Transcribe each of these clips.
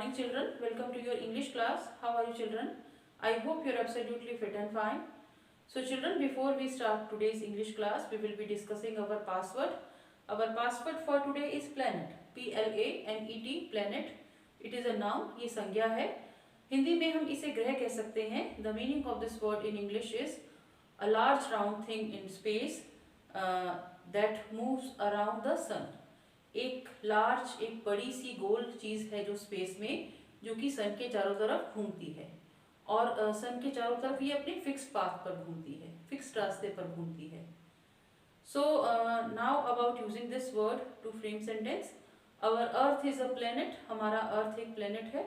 morning children, welcome to your English class. How are you children? I hope you are absolutely fit and fine. So children, before we start today's English class, we will be discussing our password. Our password for today is planet. P-L-A-N-E-T, planet. It is a noun, ये संज्ञा है. हिंदी में हम इसे ग्रह कह सकते हैं. The meaning of this word in English is a large round thing in space that moves around the sun. एक लार्ज, एक बड़ी सी गोल चीज़ है जो स्पेस में, जो कि सन के चारों तरफ घूमती है और सन के चारों तरफ ये अपने फिक्स पाथ पर घूमती है, फिक्स रास्ते पर घूमती है. So now about using this word to frame sentence. Our earth is a planet. हमारा अर्थ एक प्लेनेट है.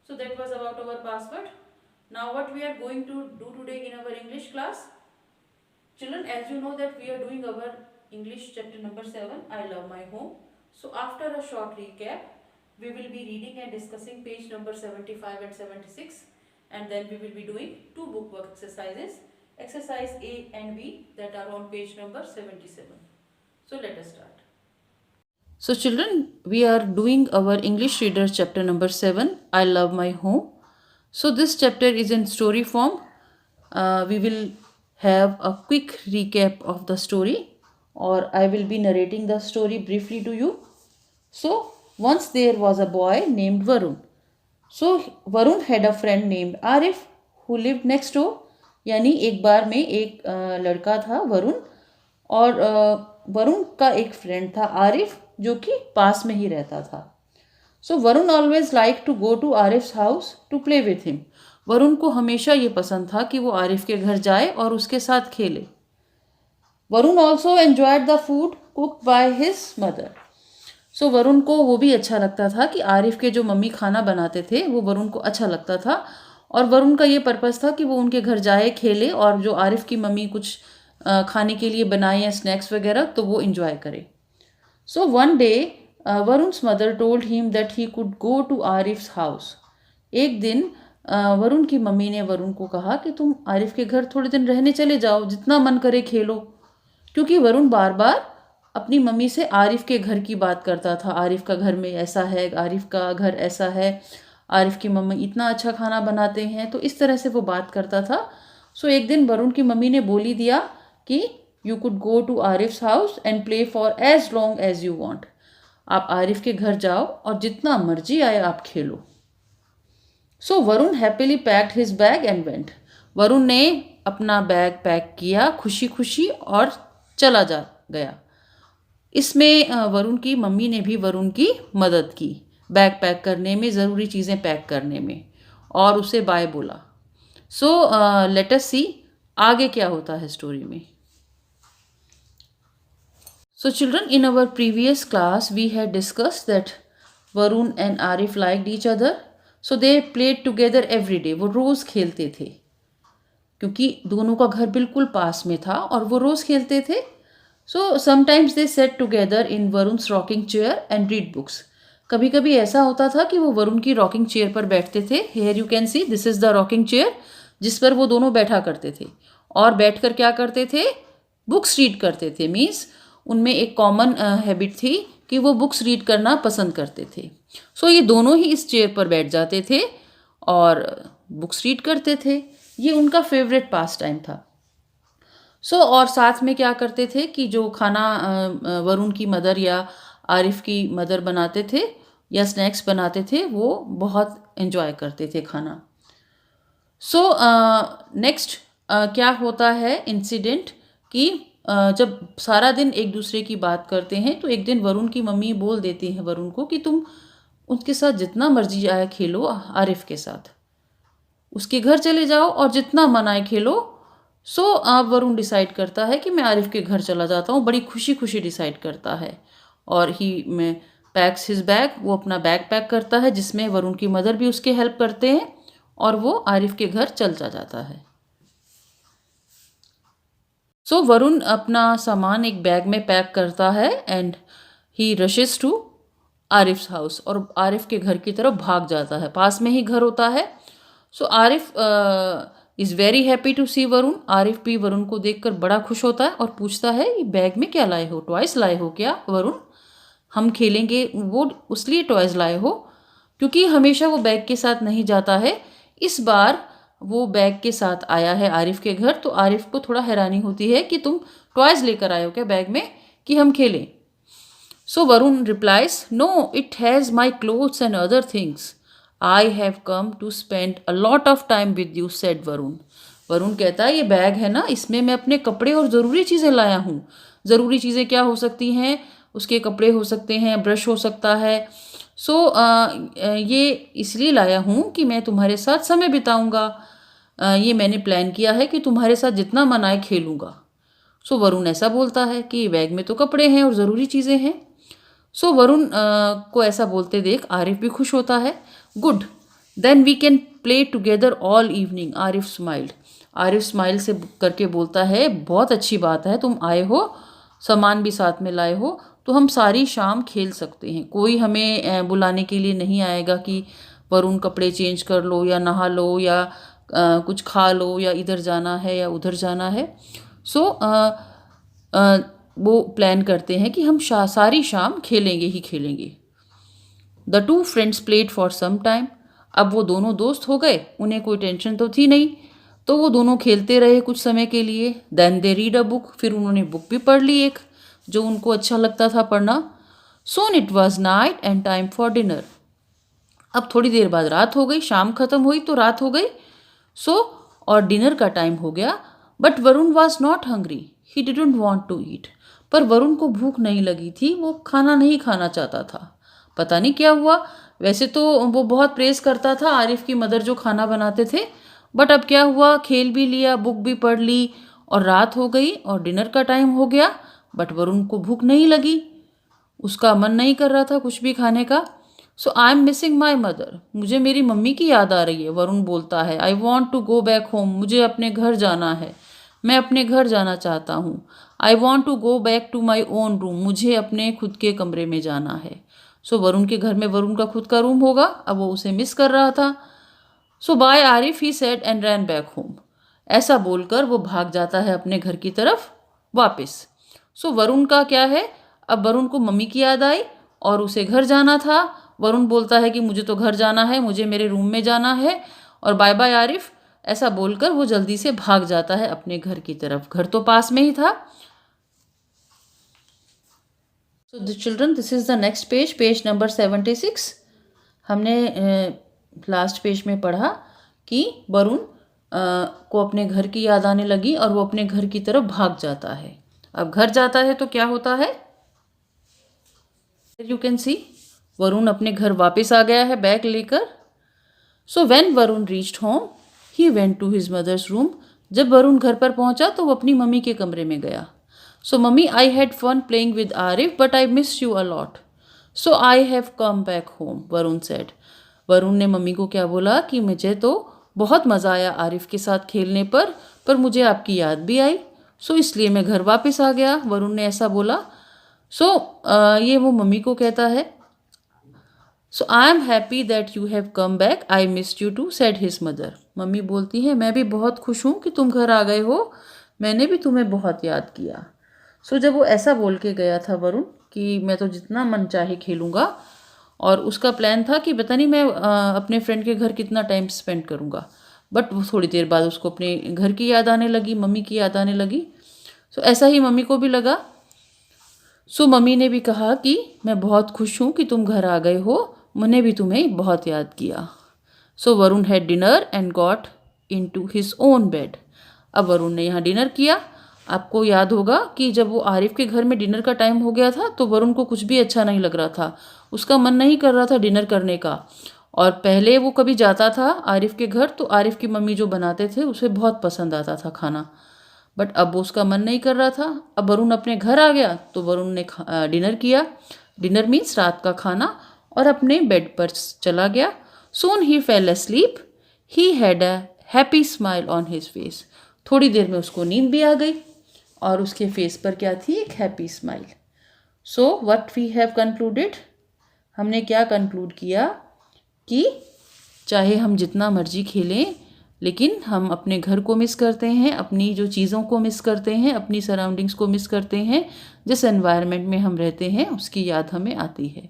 So that was about our password. Now what we are going to do today in our English class. Children, as you know that we are doing our English chapter number 7, I Love My Home. So after a short recap, we will be reading and discussing page number 75 and 76, and then we will be doing two bookwork exercises, exercise A and B, that are on page number 77. So let us start. So children, we are doing our English readers chapter number 7, I Love My Home. So this chapter is in story form. We will have a quick recap of the story, or I will be narrating the story briefly to you. So once there was a boy named Varun. So Varun had a friend named Arif who lived next door. यानी एक बार में एक लड़का था वरुण, और वरुण का एक friend था आरिफ जो कि पास में ही रहता था. So Varun always like to go to Arif's house to play with him. Varun को हमेशा ये पसंद था कि वो आरिफ के घर जाए और उसके साथ खेले. Varun also enjoyed the food cooked by his mother. So Varun को वो भी अच्छा लगता था कि आरिफ के जो मम्मी खाना बनाते थे वो वरुण को अच्छा लगता था, और वरुण का ये पर्पस था कि वो उनके घर जाए, खेले, और जो आरिफ की मम्मी कुछ खाने के लिए बनाए या स्नैक्स वगैरह तो वो इन्जॉय करे. So one day Varun's mother told him that he could go to Arif's house. एक दिन वरुण की मम्मी ने वरुण को कहा कि तुम आरिफ के घर थोड़े दिन रहने चले जाओ, जितना मन करे खेलो. क्योंकि वरुण बार बार अपनी मम्मी से आरिफ के घर की बात करता था. आरिफ का घर में ऐसा है, आरिफ का घर ऐसा है, आरिफ की मम्मी इतना अच्छा खाना बनाते हैं, तो इस तरह से वो बात करता था. सो एक दिन वरुण की मम्मी ने बोली दिया कि you could go to Arif's house and play for as long as you want. आप आरिफ के घर जाओ और जितना मर्जी आए आप खेलो. So Varun happily packed his bag and went. Varun ने अपना बैग पैक किया खुशी खुशी और चला जा गया. इसमें वरुण की मम्मी ने भी वरुण की मदद की बैग पैक करने में, ज़रूरी चीज़ें पैक करने में, और उसे बाय बोला. सो लेट अस सी आगे क्या होता है स्टोरी में. So children, in our previous class we had discussed that Varun and Arif liked each other. So they played together every day. वो रोज़ खेलते थे क्योंकि दोनों का घर बिल्कुल पास में था और वो रोज़ खेलते थे. So sometimes they sat together in Varun's rocking chair and read books. कभी कभी ऐसा होता था कि वो वरुण की रॉकिंग चेयर पर बैठते थे. Here you can see this is the rocking chair, जिस पर वो दोनों बैठा करते थे, और बैठकर क्या करते थे, बुक्स रीड करते थे. मीन्स उनमें एक कॉमन हैबिट थी कि वो बुक्स रीड करना पसंद करते थे. सो ये दोनों ही इस चेयर पर बैठ जाते थे और बुक्स रीड करते थे. ये उनका फेवरेट पास टाइम था. सो और साथ में क्या करते थे कि जो खाना वरुण की मदर या आरिफ की मदर बनाते थे या स्नैक्स बनाते थे वो बहुत एंजॉय करते थे खाना. सो नेक्स्ट क्या होता है इंसिडेंट कि जब सारा दिन एक दूसरे की बात करते हैं तो एक दिन वरुण की मम्मी बोल देती हैं वरुण को कि तुम उनके साथ जितना मर्जी आए खेलो, आरिफ के साथ उसके घर चले जाओ और जितना मन आए खेलो. सो अब वरुण डिसाइड करता है कि मैं आरिफ के घर चला जाता हूँ. बड़ी खुशी खुशी डिसाइड करता है, और ही में पैक्स हिज बैग. वो अपना बैग पैक करता है जिसमें वरुण की मदर भी उसके हेल्प करते हैं, और वो आरिफ के घर चल जाता है. सो वरुण अपना सामान एक बैग में पैक करता है and he rushes to Arif's house, और आरिफ के घर की तरफ भाग जाता है. पास में ही घर होता है. So Arif is very happy to see Varun. Arif भी वरुण को देखकर बड़ा खुश होता है और पूछता है ये बैग में क्या लाए हो, टॉयज़ लाए हो क्या वरुण, हम खेलेंगे, वो उसलिए टॉयज़ लाए हो. क्योंकि हमेशा वो बैग के साथ नहीं जाता है। इस बार वो बैग के साथ आया है आरिफ के घर, तो आरिफ को थोड़ा हैरानी होती है कि तुम टॉयज लेकर आए हो क्या बैग में कि हम खेलें। So Varun replies, no, it has my clothes and other things. I have come to spend a lot of time with you, said Varun. Varun कहता है ये बैग है ना, इसमें मैं अपने कपड़े और ज़रूरी चीज़ें लाया हूँ। ज़रूरी चीज़ें क्या हो सकती हैं? उसके कपड़े हो सकते हैं, ब्रश हो सकता है। सो ये इसलिए लाया हूँ कि मैं तुम्हारे साथ समय बिताऊँगा। ये मैंने प्लान किया है कि तुम्हारे साथ जितना मन आए खेलूँगा। सो वरुण ऐसा बोलता है कि बैग में तो कपड़े हैं और ज़रूरी चीज़ें हैं। सो वरुण को ऐसा बोलते देख आरिफ भी खुश होता है। Good, then we can play together all evening, Arif smiled. Arif smile से करके बोलता है, बहुत अच्छी बात है, तुम आए हो, सामान भी साथ में लाए हो, तो हम सारी शाम खेल सकते हैं। कोई हमें बुलाने के लिए नहीं आएगा कि वरुण कपड़े चेंज कर लो या नहा लो या कुछ खा लो या इधर जाना है या उधर जाना है। सो वो प्लान करते हैं कि हम सारी शाम खेलेंगे ही खेलेंगे। The two friends played for some time. अब वो दोनों दोस्त हो गए, उन्हें कोई टेंशन तो थी नहीं, तो वो दोनों खेलते रहे कुछ समय के लिए। Then they read a book, फिर उन्होंने बुक भी पढ़ ली एक जो उनको अच्छा लगता था पढ़ना। Soon it was night and time for dinner. अब थोड़ी देर बाद रात हो गई, शाम खत्म हुई तो रात हो गई। सो और डिनर का टाइम हो गया। But Varun was not hungry, he didn't want to eat. पर वरुण को भूख नहीं लगी थी, वो खाना नहीं खाना चाहता था। पता नहीं क्या हुआ। वैसे तो वो बहुत प्रेज करता था आरिफ की मदर जो खाना बनाते थे, बट अब क्या हुआ, खेल भी लिया, बुक भी पढ़ ली और रात हो गई और डिनर का टाइम हो गया, बट वरुण को भूख नहीं लगी, उसका मन नहीं कर रहा था कुछ भी खाने का। So I am missing my mother, मुझे मेरी मम्मी की याद आ रही है, वरुण बोलता है। I want to go back home, मुझे अपने घर जाना है, मैं अपने घर जाना चाहता हूँ। I want to go back to my own room, मुझे अपने खुद के कमरे में जाना है। सो वरुण के घर में वरुण का खुद का रूम होगा, अब वो उसे मिस कर रहा था। So bye Arif, he said and ran back home. ऐसा बोलकर वो भाग जाता है अपने घर की तरफ वापस। सो वरुण का क्या है, अब वरुण को मम्मी की याद आई और उसे घर जाना था। वरुण बोलता है कि मुझे तो घर जाना है, मुझे मेरे रूम में जाना है और बाय बाय आरिफ, ऐसा बोलकर वो जल्दी से भाग जाता है अपने घर की तरफ। घर तो पास में ही था। So the children, this is the next page, page number 76। हमने लास्ट पेज में पढ़ा कि वरुण को अपने घर की याद आने लगी और वो अपने घर की तरफ भाग जाता है। अब घर जाता है तो क्या होता है, यू कैन सी वरुण अपने घर वापस आ गया है बैग लेकर। So when Varun reached home, he went to his mother's room. जब वरुण घर पर पहुंचा तो वो अपनी मम्मी के कमरे में गया। So mummy, I had fun playing with Arif but I miss you a lot, so I have come back home, Varun said. Varun ने मम्मी को क्या बोला कि मुझे तो बहुत मज़ा आया आरिफ के साथ खेलने पर मुझे आपकी याद भी आई, सो इसलिए मैं घर वापस आ गया, वरुण ने ऐसा बोला। सो ये वो मम्मी को कहता है। So I am happy that you have come back, I missed you too, said his mother. Mummy बोलती है, मैं भी बहुत खुश हूँ कि तुम घर आ गए हो, मैंने भी तुम्हें बहुत याद किया। सो जब वो ऐसा बोल के गया था वरुण कि मैं तो जितना मन चाहे खेलूँगा, और उसका प्लान था कि पता नहीं मैं अपने फ्रेंड के घर कितना टाइम स्पेंड करूँगा, बट वो थोड़ी देर बाद उसको अपने घर की याद आने लगी, मम्मी की याद आने लगी। सो ऐसा ही मम्मी को भी लगा। सो मम्मी ने भी कहा कि मैं बहुत खुश हूँ कि तुम घर आ गए हो, मैंने भी तुम्हें बहुत याद किया। So Varun had dinner and got in to his own bed. अब वरुण ने यहाँ डिनर किया। आपको याद होगा कि जब वो आरिफ के घर में डिनर का टाइम हो गया था तो वरुण को कुछ भी अच्छा नहीं लग रहा था, उसका मन नहीं कर रहा था डिनर करने का। और पहले वो कभी जाता था आरिफ के घर तो आरिफ की मम्मी जो बनाते थे उसे बहुत पसंद आता था खाना, बट अब वो उसका मन नहीं कर रहा था। अब वरुण अपने घर आ गया तो वरुण ने डिनर किया, डिनर मीन्स रात का खाना, और अपने बेड पर चला गया। Soon he fell asleep, he had a happy smile on his face. थोड़ी देर में उसको नींद भी आ गई और उसके फेस पर क्या थी, एक happy smile. So what we have concluded, हमने क्या कंक्लूड किया कि चाहे हम जितना मर्जी खेलें लेकिन हम अपने घर को मिस करते हैं, अपनी जो चीज़ों को मिस करते हैं, अपनी सराउंडिंग्स को मिस करते हैं, जिस एनवायरनमेंट में हम रहते हैं उसकी याद हमें आती है।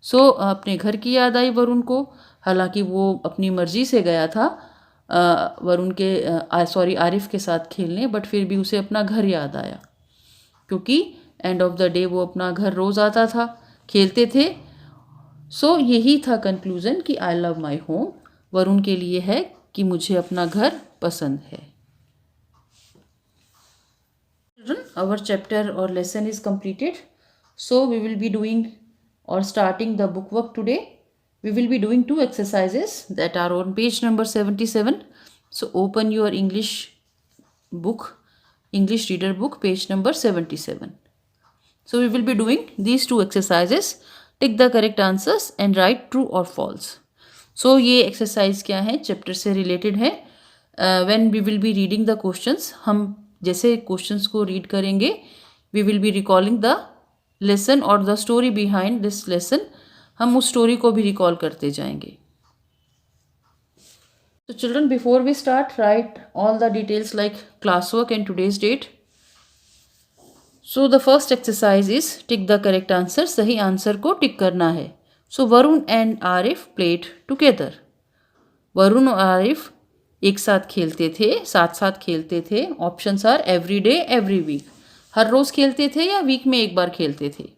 सो अपने घर की याद आई वरुण को, हालांकि वो अपनी मर्जी से गया था वरुण के आरिफ के साथ खेलने, बट फिर भी उसे अपना घर याद आया, क्योंकि एंड ऑफ द डे वो अपना घर रोज आता था, खेलते थे। सो यही था कंक्लूजन कि I love my home Varun के लिए है कि मुझे अपना घर पसंद है। Our chapter or lesson is completed. So we will be doing or starting the book work today. We will be doing 2 exercises that are on page number 77. So open your English book, English reader book, page number 77. So we will be doing these 2 exercises. Tick the correct answers and write true or false. So ये exercise क्या है, chapter से related है. When we will be reading the questions, हम जैसे questions को read करेंगे, we will be recalling the lesson और the story behind this lesson, हम उस स्टोरी को भी रिकॉल करते जाएंगे। तो children, before we start, write all the details like class work and today's date. So the first exercise is tick the correct answer, सही answer को tick करना है। So Varun and Arif played together, Varun और आरिफ एक साथ खेलते थे, साथ साथ खेलते थे। Options are every day, every week, हर रोज़ खेलते थे या वीक में एक बार खेलते थे?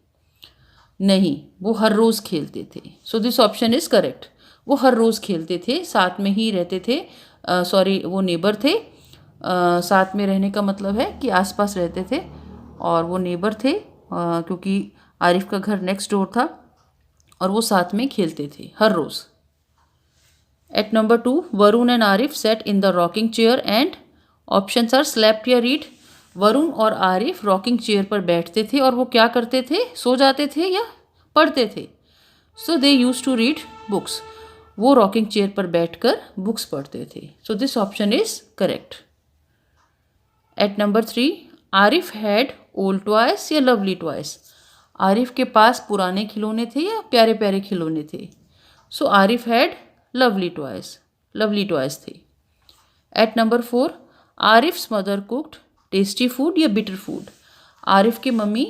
नहीं, वो हर रोज़ खेलते थे। So this option is correct, वो हर रोज़ खेलते थे, साथ में ही रहते थे। वो नेबर थे। साथ में रहने का मतलब है कि आसपास रहते थे और वो नेबर थे, क्योंकि आरिफ का घर नेक्स्ट डोर था और वो साथ में खेलते थे हर रोज़। At number 2, Varun and Arif sat in the rocking chair and options are slept या read। वरुण और आरिफ रॉकिंग चेयर पर बैठते थे और वो क्या करते थे, सो जाते थे या पढ़ते थे? So they use to read books, वो रॉकिंग चेयर पर बैठकर बुक्स पढ़ते थे। So this option is correct. At number 3, Arif had old toys या लवली टॉयस? आरिफ के पास पुराने खिलौने थे या प्यारे प्यारे खिलौने थे? So Arif had lovely toys थे। At number 4, Arif's mother cooked tasty food या बिटर फूड? आरिफ की मम्मी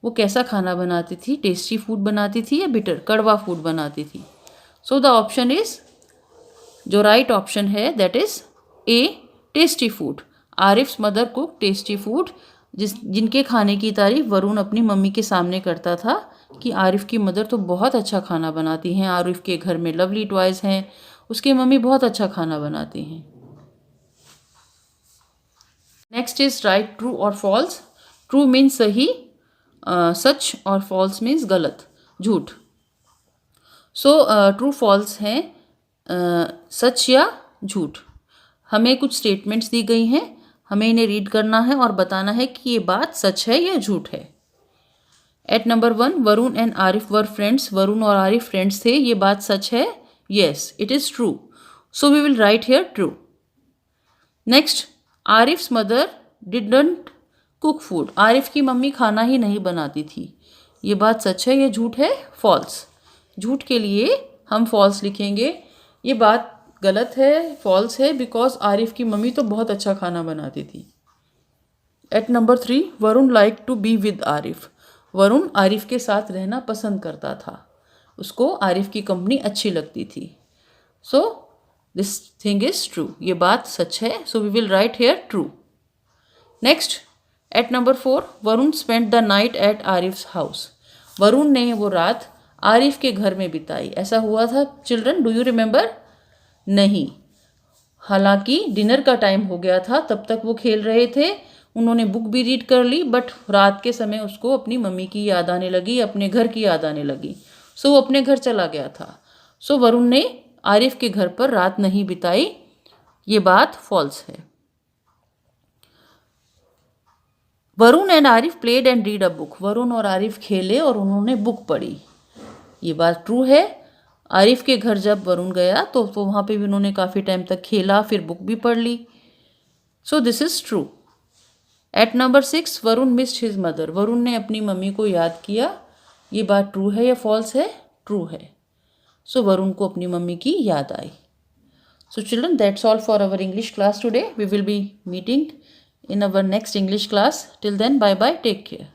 वो कैसा खाना बनाती थी, टेस्टी फूड बनाती थी या बिटर कड़वा फूड बनाती थी? सो द ऑप्शन इज, जो राइट ऑप्शन है that is A, tasty food. Arif's mother cook tasty food, जिनके खाने की तारीफ वरुण अपनी मम्मी के सामने करता था कि आरिफ की मदर तो बहुत अच्छा खाना बनाती हैं, आरिफ के घर में लवली टॉयज हैं, उसकी मम्मी बहुत अच्छा खाना बनाती हैं। नेक्स्ट इज राइट ट्रू और फॉल्स। ट्रू मीन्स सही, सच, और फॉल्स मीन्स गलत, झूठ। सो ट्रू फॉल्स हैं सच या झूठ। हमें कुछ स्टेटमेंट्स दी गई हैं, हमें इन्हें रीड करना है और बताना है कि ये बात सच है या झूठ है। At number 1, Varun and Arif were friends, Varun और आरिफ फ्रेंड्स थे, ये बात सच है? Yes, it is true. So we will write here true. Next, Arif's mother didn't cook food, Arif की मम्मी खाना ही नहीं बनाती थी, ये बात सच है या झूठ है? फॉल्स। झूठ के लिए हम फॉल्स लिखेंगे, ये बात गलत है, फॉल्स है, बिकॉज आरिफ की मम्मी तो बहुत अच्छा खाना बनाती थी। At number 3, Varun like to be with Arif, Varun Arif के साथ रहना पसंद करता था, उसको आरिफ की कंपनी अच्छी लगती थी। So this thing is true, ये बात सच है। So we will write here true. Next, at number 4, Varun spend the night at Arif's house, Varun ने वो रात आरिफ के घर में बिताई, ऐसा हुआ था चिल्ड्रन? Do you remember? नहीं, हालांकि डिनर का टाइम हो गया था, तब तक वो खेल रहे थे, उन्होंने बुक भी रीड कर ली, बट रात के समय उसको अपनी मम्मी की याद आने लगी, अपने घर की याद आने लगी। सो वो अपने घर चला गया था। सो वरुण ने आरिफ के घर पर रात नहीं बिताई, ये बात फॉल्स है। Varun and Arif played and read a book, Varun और आरिफ खेले और उन्होंने बुक पढ़ी, ये बात ट्रू है। आरिफ के घर जब वरुण गया तो वहाँ पे भी उन्होंने काफ़ी टाइम तक खेला, फिर बुक भी पढ़ ली। So this is true. At number 6, Varun missed his mother, Varun ने अपनी मम्मी को याद किया, ये बात ट्रू है या फॉल्स है? ट्रू है। सो वरुण को अपनी मम्मी की याद आई। So children, that's all for our English class today. We will be meeting in our next English class. Till then, bye bye, take care.